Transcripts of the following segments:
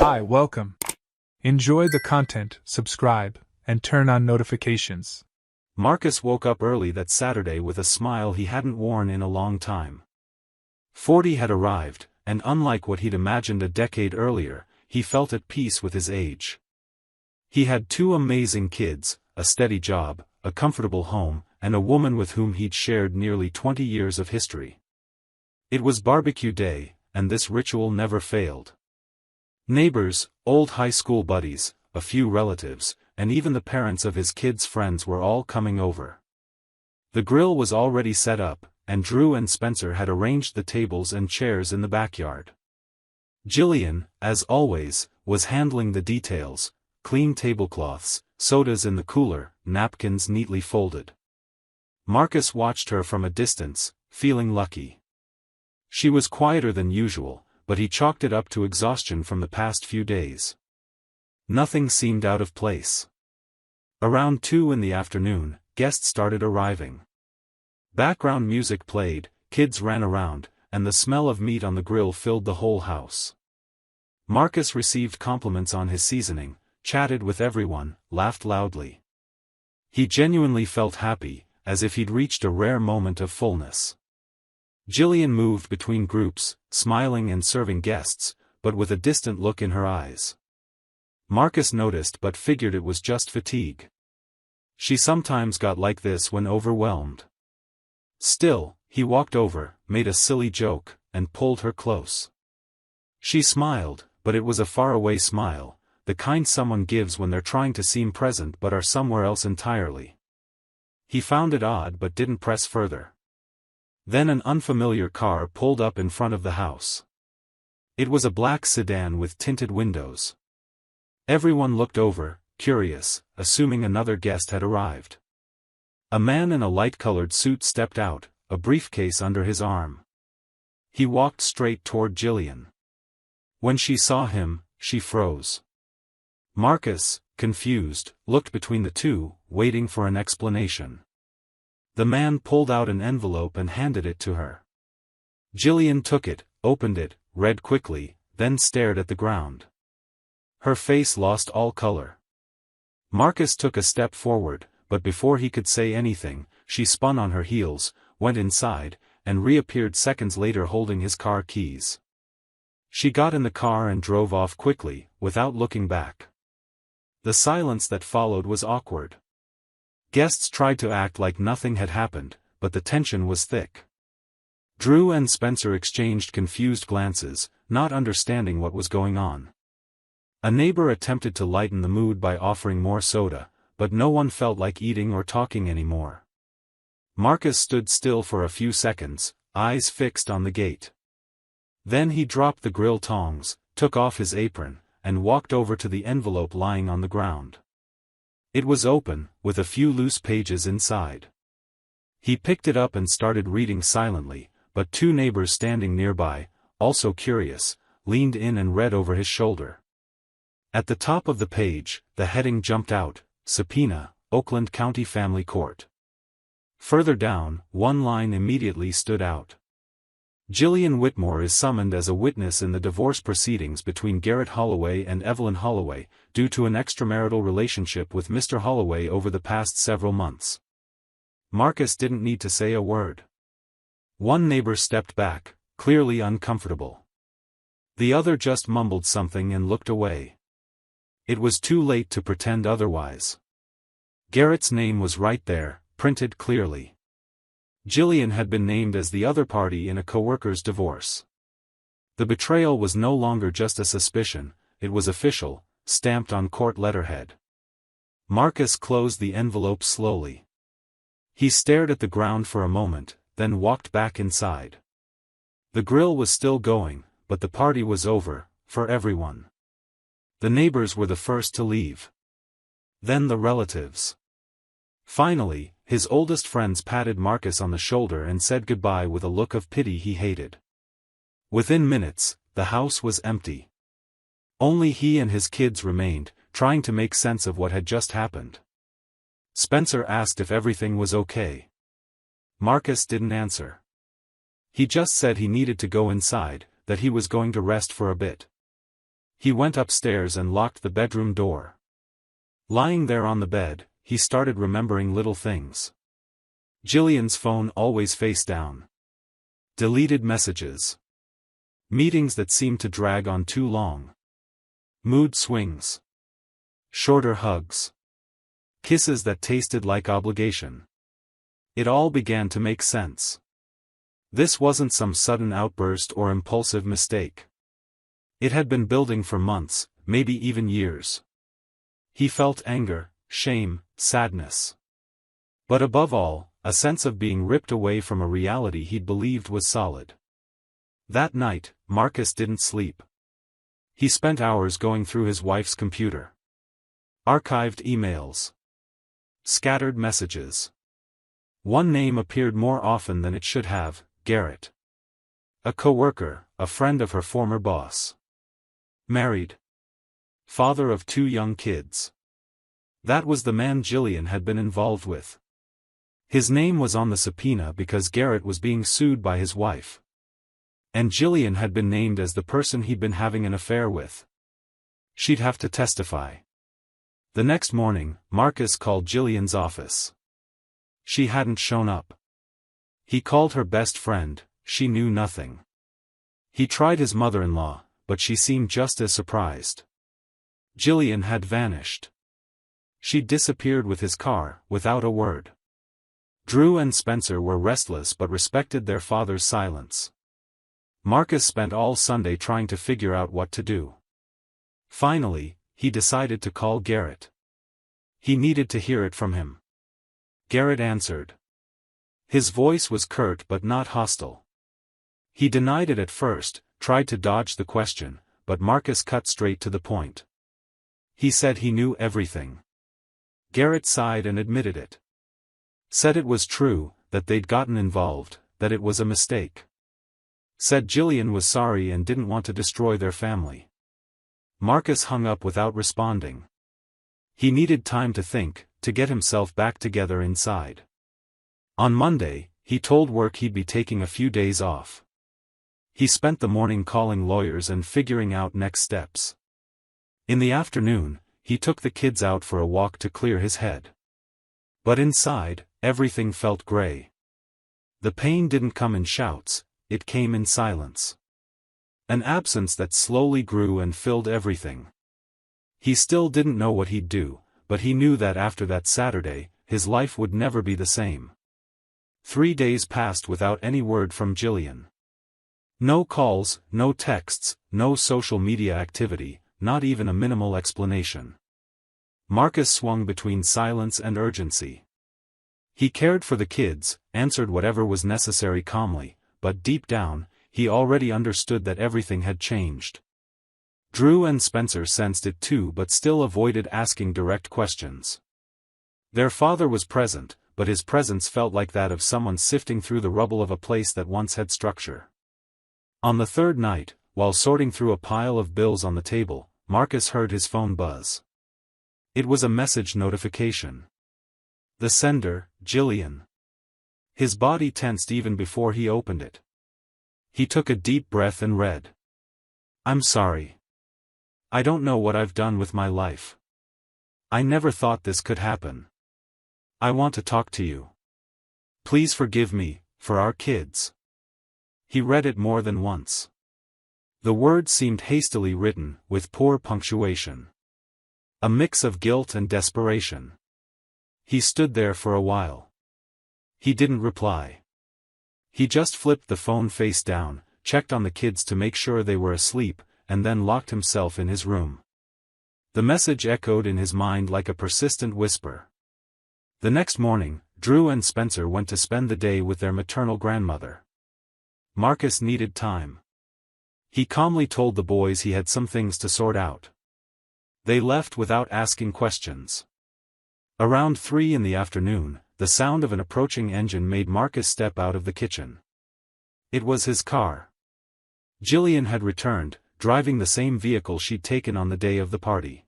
Hi, welcome. Enjoy the content, subscribe, and turn on notifications. Marcus woke up early that Saturday with a smile he hadn't worn in a long time. 40 had arrived, and unlike what he'd imagined a decade earlier, he felt at peace with his age. He had two amazing kids, a steady job, a comfortable home, and a woman with whom he'd shared nearly 20 years of history. It was barbecue day, and this ritual never failed. Neighbors, old high school buddies, a few relatives, and even the parents of his kids' friends were all coming over. The grill was already set up, and Drew and Spencer had arranged the tables and chairs in the backyard. Jillian, as always, was handling the details: clean tablecloths, sodas in the cooler, napkins neatly folded. Marcus watched her from a distance, feeling lucky. She was quieter than usual, but he chalked it up to exhaustion from the past few days. Nothing seemed out of place. Around 2 in the afternoon, guests started arriving. Background music played, kids ran around, and the smell of meat on the grill filled the whole house. Marcus received compliments on his seasoning, chatted with everyone, laughed loudly. He genuinely felt happy, as if he'd reached a rare moment of fullness. Jillian moved between groups, smiling and serving guests, but with a distant look in her eyes. Marcus noticed but figured it was just fatigue. She sometimes got like this when overwhelmed. Still, he walked over, made a silly joke, and pulled her close. She smiled, but it was a faraway smile, the kind someone gives when they're trying to seem present but are somewhere else entirely. He found it odd but didn't press further. Then an unfamiliar car pulled up in front of the house. It was a black sedan with tinted windows. Everyone looked over, curious, assuming another guest had arrived. A man in a light-colored suit stepped out, a briefcase under his arm. He walked straight toward Jillian. When she saw him, she froze. Marcus, confused, looked between the two, waiting for an explanation. The man pulled out an envelope and handed it to her. Jillian took it, opened it, read quickly, then stared at the ground. Her face lost all color. Marcus took a step forward, but before he could say anything, she spun on her heels, went inside, and reappeared seconds later holding his car keys. She got in the car and drove off quickly, without looking back. The silence that followed was awkward. Guests tried to act like nothing had happened, but the tension was thick. Drew and Spencer exchanged confused glances, not understanding what was going on. A neighbor attempted to lighten the mood by offering more soda, but no one felt like eating or talking anymore. Marcus stood still for a few seconds, eyes fixed on the gate. Then he dropped the grill tongs, took off his apron, and walked over to the envelope lying on the ground. It was open, with a few loose pages inside. He picked it up and started reading silently, but two neighbors standing nearby, also curious, leaned in and read over his shoulder. At the top of the page, the heading jumped out: Subpoena, Oakland County Family Court. Further down, one line immediately stood out. Jillian Whitmore is summoned as a witness in the divorce proceedings between Garrett Holloway and Evelyn Holloway, due to an extramarital relationship with Mr. Holloway over the past several months. Marcus didn't need to say a word. One neighbor stepped back, clearly uncomfortable. The other just mumbled something and looked away. It was too late to pretend otherwise. Garrett's name was right there, printed clearly. Jillian had been named as the other party in a coworker's divorce. The betrayal was no longer just a suspicion, it was official, stamped on court letterhead. Marcus closed the envelope slowly. He stared at the ground for a moment, then walked back inside. The grill was still going, but the party was over, for everyone. The neighbors were the first to leave. Then the relatives. Finally, his oldest friends patted Marcus on the shoulder and said goodbye with a look of pity he hated. Within minutes, the house was empty. Only he and his kids remained, trying to make sense of what had just happened. Spencer asked if everything was okay. Marcus didn't answer. He just said he needed to go inside, that he was going to rest for a bit. He went upstairs and locked the bedroom door. Lying there on the bed, he started remembering little things. Jillian's phone always face down. Deleted messages. Meetings that seemed to drag on too long. Mood swings. Shorter hugs. Kisses that tasted like obligation. It all began to make sense. This wasn't some sudden outburst or impulsive mistake. It had been building for months, maybe even years. He felt anger, shame, sadness. But above all, a sense of being ripped away from a reality he'd believed was solid. That night, Marcus didn't sleep. He spent hours going through his wife's computer. Archived emails. Scattered messages. One name appeared more often than it should have, Garrett. A coworker, a friend of her former boss. Married. Father of 2 young kids. That was the man Jillian had been involved with. His name was on the subpoena because Garrett was being sued by his wife. And Jillian had been named as the person he'd been having an affair with. She'd have to testify. The next morning, Marcus called Jillian's office. She hadn't shown up. He called her best friend, she knew nothing. He tried his mother-in-law, but she seemed just as surprised. Jillian had vanished. She'd disappeared with his car, without a word. Drew and Spencer were restless but respected their father's silence. Marcus spent all Sunday trying to figure out what to do. Finally, he decided to call Garrett. He needed to hear it from him. Garrett answered. His voice was curt but not hostile. He denied it at first, tried to dodge the question, but Marcus cut straight to the point. He said he knew everything. Garrett sighed and admitted it. Said it was true, that they'd gotten involved, that it was a mistake. Said Jillian was sorry and didn't want to destroy their family. Marcus hung up without responding. He needed time to think, to get himself back together inside. On Monday, he told work he'd be taking a few days off. He spent the morning calling lawyers and figuring out next steps. In the afternoon, he took the kids out for a walk to clear his head. But inside, everything felt gray. The pain didn't come in shouts, it came in silence. An absence that slowly grew and filled everything. He still didn't know what he'd do, but he knew that after that Saturday, his life would never be the same. 3 days passed without any word from Jillian. No calls, no texts, no social media activity, not even a minimal explanation. Marcus swung between silence and urgency. He cared for the kids, answered whatever was necessary calmly, but deep down, he already understood that everything had changed. Drew and Spencer sensed it too but still avoided asking direct questions. Their father was present, but his presence felt like that of someone sifting through the rubble of a place that once had structure. On the third night, while sorting through a pile of bills on the table, Marcus heard his phone buzz. It was a message notification. The sender, Jillian. His body tensed even before he opened it. He took a deep breath and read. I'm sorry. I don't know what I've done with my life. I never thought this could happen. I want to talk to you. Please forgive me, for our kids. He read it more than once. The words seemed hastily written, with poor punctuation. A mix of guilt and desperation. He stood there for a while. He didn't reply. He just flipped the phone face down, checked on the kids to make sure they were asleep, and then locked himself in his room. The message echoed in his mind like a persistent whisper. The next morning, Drew and Spencer went to spend the day with their maternal grandmother. Marcus needed time. He calmly told the boys he had some things to sort out. They left without asking questions. Around 3 in the afternoon, the sound of an approaching engine made Marcus step out of the kitchen. It was his car. Jillian had returned, driving the same vehicle she'd taken on the day of the party.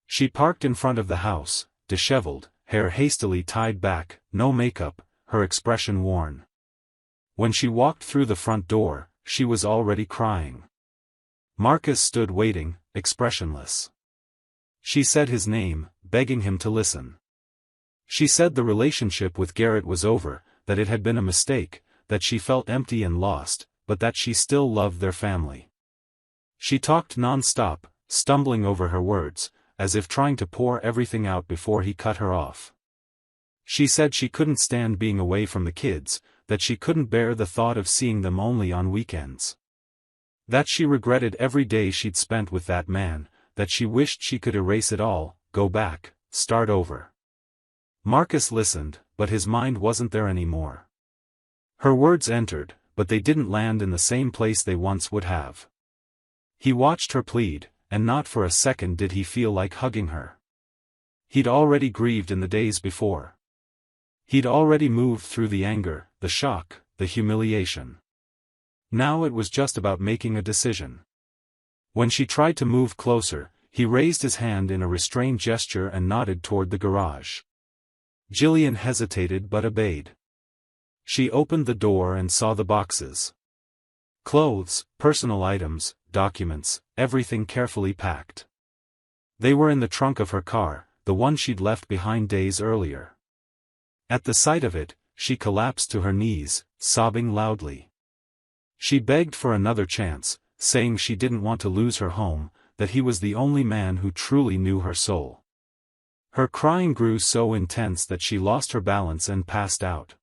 She parked in front of the house, disheveled, hair hastily tied back, no makeup, her expression worn. When she walked through the front door, she was already crying. Marcus stood waiting, expressionless. She said his name, begging him to listen. She said the relationship with Garrett was over, that it had been a mistake, that she felt empty and lost, but that she still loved their family. She talked non-stop, stumbling over her words, as if trying to pour everything out before he cut her off. She said she couldn't stand being away from the kids, that she couldn't bear the thought of seeing them only on weekends. That she regretted every day she'd spent with that man, that she wished she could erase it all, go back, start over. Marcus listened, but his mind wasn't there anymore. Her words entered, but they didn't land in the same place they once would have. He watched her plead, and not for a second did he feel like hugging her. He'd already grieved in the days before. He'd already moved through the anger, the shock, the humiliation. Now it was just about making a decision. When she tried to move closer, he raised his hand in a restrained gesture and nodded toward the garage. Jillian hesitated but obeyed. She opened the door and saw the boxes. Clothes, personal items, documents, everything carefully packed. They were in the trunk of her car, the one she'd left behind days earlier. At the sight of it, she collapsed to her knees, sobbing loudly. She begged for another chance, saying she didn't want to lose her home, that he was the only man who truly knew her soul. Her crying grew so intense that she lost her balance and passed out.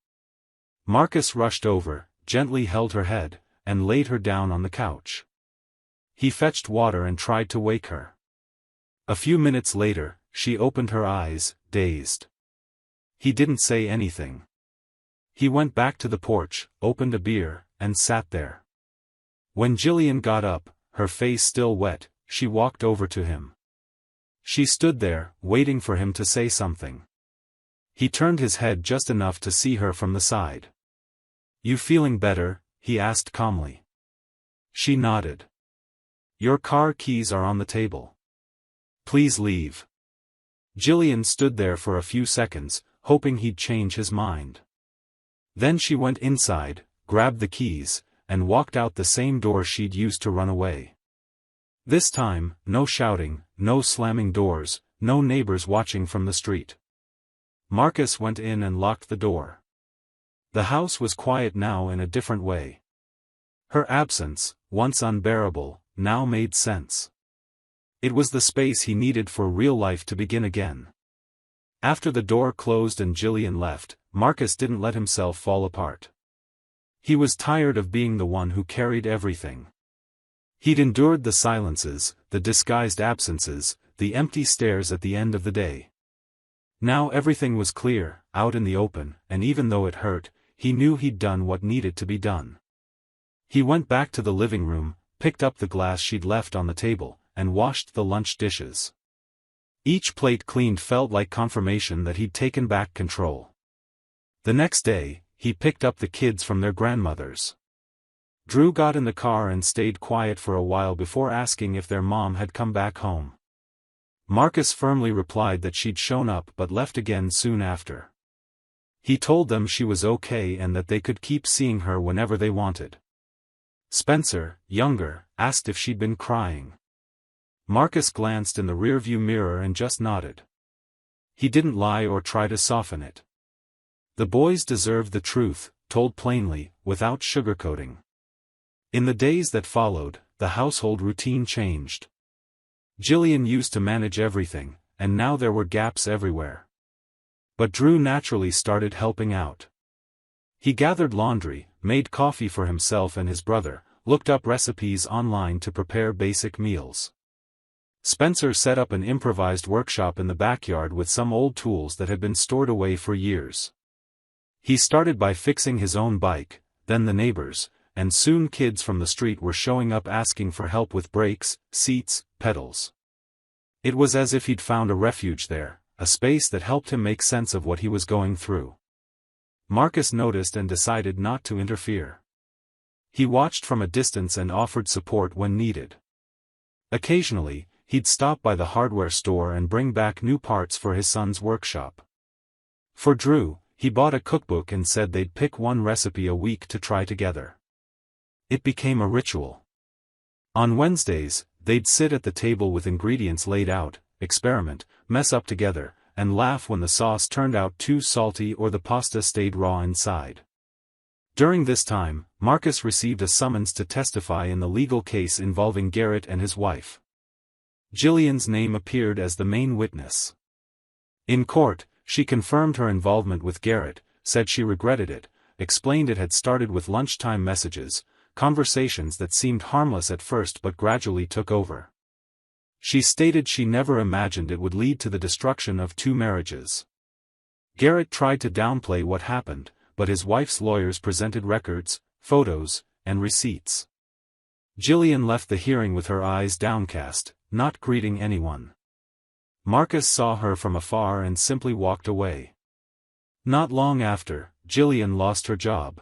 Marcus rushed over, gently held her head, and laid her down on the couch. He fetched water and tried to wake her. A few minutes later, she opened her eyes, dazed. He didn't say anything. He went back to the porch, opened a beer, and sat there. When Jillian got up, her face still wet, she walked over to him. She stood there, waiting for him to say something. He turned his head just enough to see her from the side. "You feeling better?" he asked calmly. She nodded. "Your car keys are on the table. Please leave." Jillian stood there for a few seconds, hoping he'd change his mind. Then she went inside, grabbed the keys, and walked out the same door she'd used to run away. This time, no shouting, no slamming doors, no neighbors watching from the street. Marcus went in and locked the door. The house was quiet now in a different way. Her absence, once unbearable, now made sense. It was the space he needed for real life to begin again. After the door closed and Jillian left, Marcus didn't let himself fall apart. He was tired of being the one who carried everything. He'd endured the silences, the disguised absences, the empty stares at the end of the day. Now everything was clear, out in the open, and even though it hurt, he knew he'd done what needed to be done. He went back to the living room, picked up the glass she'd left on the table, and washed the lunch dishes. Each plate cleaned felt like confirmation that he'd taken back control. The next day, he picked up the kids from their grandmother's. Drew got in the car and stayed quiet for a while before asking if their mom had come back home. Marcus firmly replied that she'd shown up but left again soon after. He told them she was okay and that they could keep seeing her whenever they wanted. Spencer, younger, asked if she'd been crying. Marcus glanced in the rearview mirror and just nodded. He didn't lie or try to soften it. The boys deserved the truth, told plainly, without sugarcoating. In the days that followed, the household routine changed. Jillian used to manage everything, and now there were gaps everywhere. But Drew naturally started helping out. He gathered laundry, made coffee for himself and his brother, looked up recipes online to prepare basic meals. Spencer set up an improvised workshop in the backyard with some old tools that had been stored away for years. He started by fixing his own bike, then the neighbors, and soon kids from the street were showing up asking for help with brakes, seats, pedals. It was as if he'd found a refuge there, a space that helped him make sense of what he was going through. Marcus noticed and decided not to interfere. He watched from a distance and offered support when needed. Occasionally, he'd stop by the hardware store and bring back new parts for his son's workshop. For Drew, he bought a cookbook and said they'd pick one recipe a week to try together. It became a ritual. On Wednesdays, they'd sit at the table with ingredients laid out, experiment, mess up together, and laugh when the sauce turned out too salty or the pasta stayed raw inside. During this time, Marcus received a summons to testify in the legal case involving Garrett and his wife. Jillian's name appeared as the main witness. In court, she confirmed her involvement with Garrett, said she regretted it, explained it had started with lunchtime messages, conversations that seemed harmless at first but gradually took over. She stated she never imagined it would lead to the destruction of 2 marriages. Garrett tried to downplay what happened, but his wife's lawyers presented records, photos, and receipts. Jillian left the hearing with her eyes downcast, not greeting anyone. Marcus saw her from afar and simply walked away. Not long after, Jillian lost her job.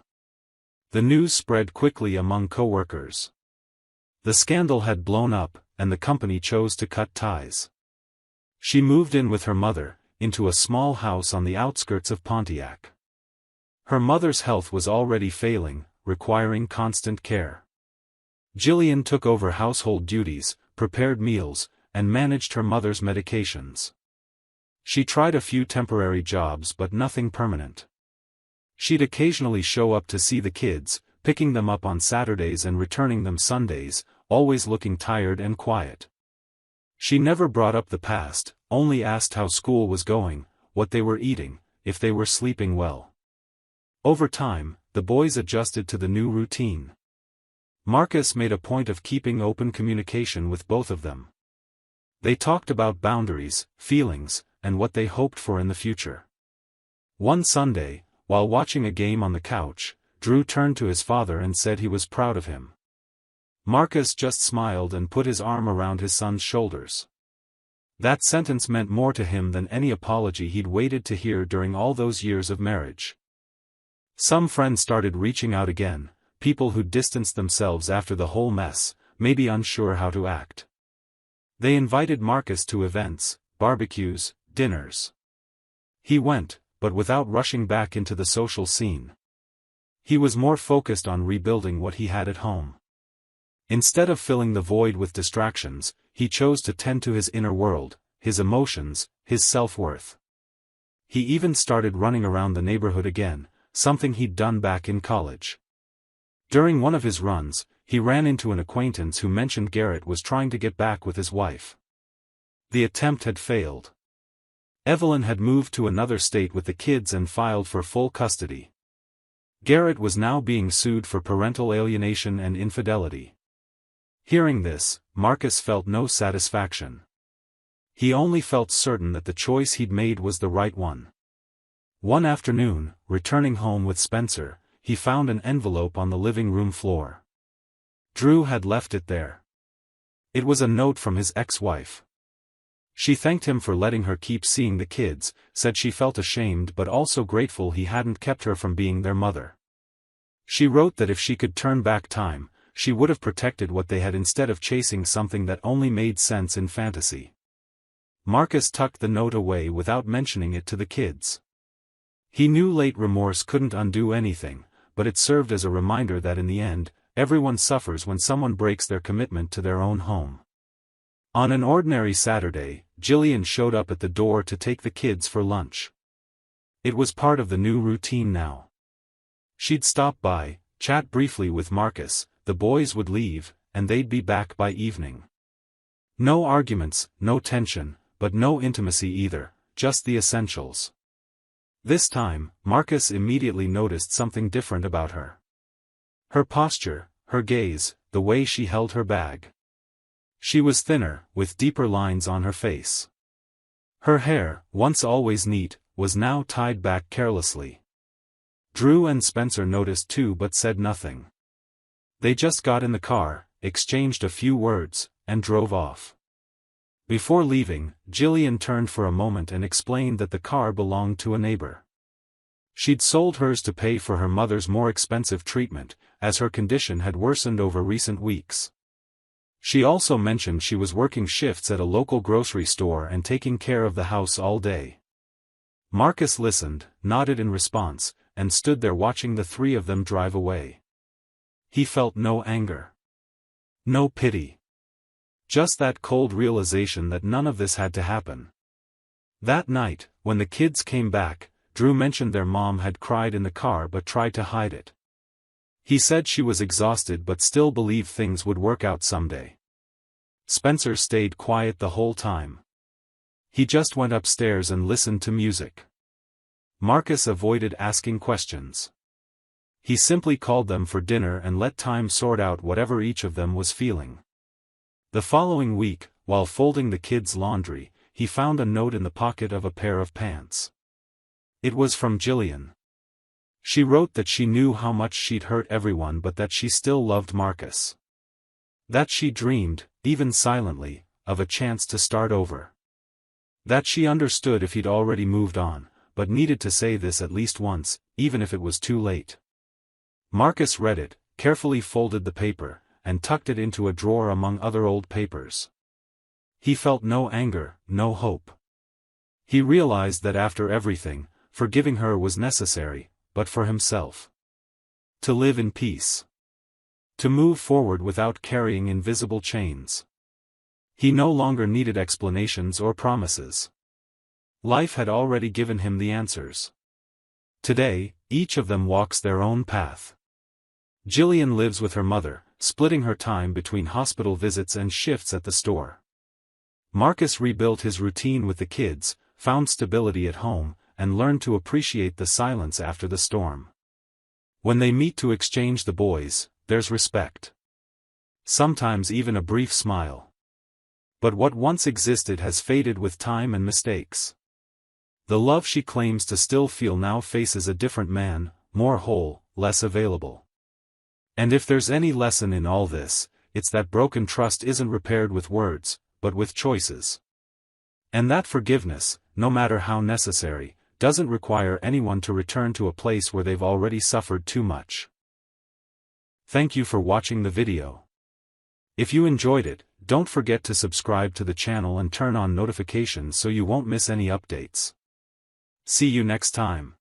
The news spread quickly among co-workers. The scandal had blown up, and the company chose to cut ties. She moved in with her mother, into a small house on the outskirts of Pontiac. Her mother's health was already failing, requiring constant care. Jillian took over household duties, prepared meals, and managed her mother's medications. She tried a few temporary jobs but nothing permanent. She'd occasionally show up to see the kids, picking them up on Saturdays and returning them Sundays, always looking tired and quiet. She never brought up the past, only asked how school was going, what they were eating, if they were sleeping well. Over time, the boys adjusted to the new routine. Marcus made a point of keeping open communication with both of them. They talked about boundaries, feelings, and what they hoped for in the future. One Sunday, while watching a game on the couch, Drew turned to his father and said he was proud of him. Marcus just smiled and put his arm around his son's shoulders. That sentence meant more to him than any apology he'd waited to hear during all those years of marriage. Some friends started reaching out again, people who distanced themselves after the whole mess, maybe unsure how to act. They invited Marcus to events, barbecues, dinners. He went, but without rushing back into the social scene. He was more focused on rebuilding what he had at home. Instead of filling the void with distractions, he chose to tend to his inner world, his emotions, his self-worth. He even started running around the neighborhood again, something he'd done back in college. During one of his runs, he ran into an acquaintance who mentioned Garrett was trying to get back with his wife. The attempt had failed. Evelyn had moved to another state with the kids and filed for full custody. Garrett was now being sued for parental alienation and infidelity. Hearing this, Marcus felt no satisfaction. He only felt certain that the choice he'd made was the right one. One afternoon, returning home with Spencer, he found an envelope on the living room floor. Drew had left it there. It was a note from his ex-wife. She thanked him for letting her keep seeing the kids, said she felt ashamed but also grateful he hadn't kept her from being their mother. She wrote that if she could turn back time, she would have protected what they had instead of chasing something that only made sense in fantasy. Marcus tucked the note away without mentioning it to the kids. He knew late remorse couldn't undo anything, but it served as a reminder that in the end, everyone suffers when someone breaks their commitment to their own home. On an ordinary Saturday, Jillian showed up at the door to take the kids for lunch. It was part of the new routine now. She'd stop by, chat briefly with Marcus, the boys would leave, and they'd be back by evening. No arguments, no tension, but no intimacy either, just the essentials. This time, Marcus immediately noticed something different about her. Her posture, her gaze, the way she held her bag. She was thinner, with deeper lines on her face. Her hair, once always neat, was now tied back carelessly. Drew and Spencer noticed too but said nothing. They just got in the car, exchanged a few words, and drove off. Before leaving, Jillian turned for a moment and explained that the car belonged to a neighbor. She'd sold hers to pay for her mother's more expensive treatment, as her condition had worsened over recent weeks. She also mentioned she was working shifts at a local grocery store and taking care of the house all day. Marcus listened, nodded in response, and stood there watching the three of them drive away. He felt no anger. No pity. Just that cold realization that none of this had to happen. That night, when the kids came back, Drew mentioned their mom had cried in the car but tried to hide it. He said she was exhausted but still believed things would work out someday. Spencer stayed quiet the whole time. He just went upstairs and listened to music. Marcus avoided asking questions. He simply called them for dinner and let time sort out whatever each of them was feeling. The following week, while folding the kids' laundry, he found a note in the pocket of a pair of pants. It was from Jillian. She wrote that she knew how much she'd hurt everyone but that she still loved Marcus. That she dreamed, even silently, of a chance to start over. That she understood if he'd already moved on, but needed to say this at least once, even if it was too late. Marcus read it, carefully folded the paper, and tucked it into a drawer among other old papers. He felt no anger, no hope. He realized that after everything, forgiving her was necessary, but for himself. To live in peace. To move forward without carrying invisible chains. He no longer needed explanations or promises. Life had already given him the answers. Today, each of them walks their own path. Jillian lives with her mother, splitting her time between hospital visits and shifts at the store. Marcus rebuilt his routine with the kids, found stability at home, and learned to appreciate the silence after the storm. When they meet to exchange the boys, there's respect. Sometimes even a brief smile. But what once existed has faded with time and mistakes. The love she claims to still feel now faces a different man, more whole, less available. And if there's any lesson in all this, it's that broken trust isn't repaired with words, but with choices. And that forgiveness, no matter how necessary, doesn't require anyone to return to a place where they've already suffered too much. Thank you for watching the video. If you enjoyed it, don't forget to subscribe to the channel and turn on notifications so you won't miss any updates. See you next time.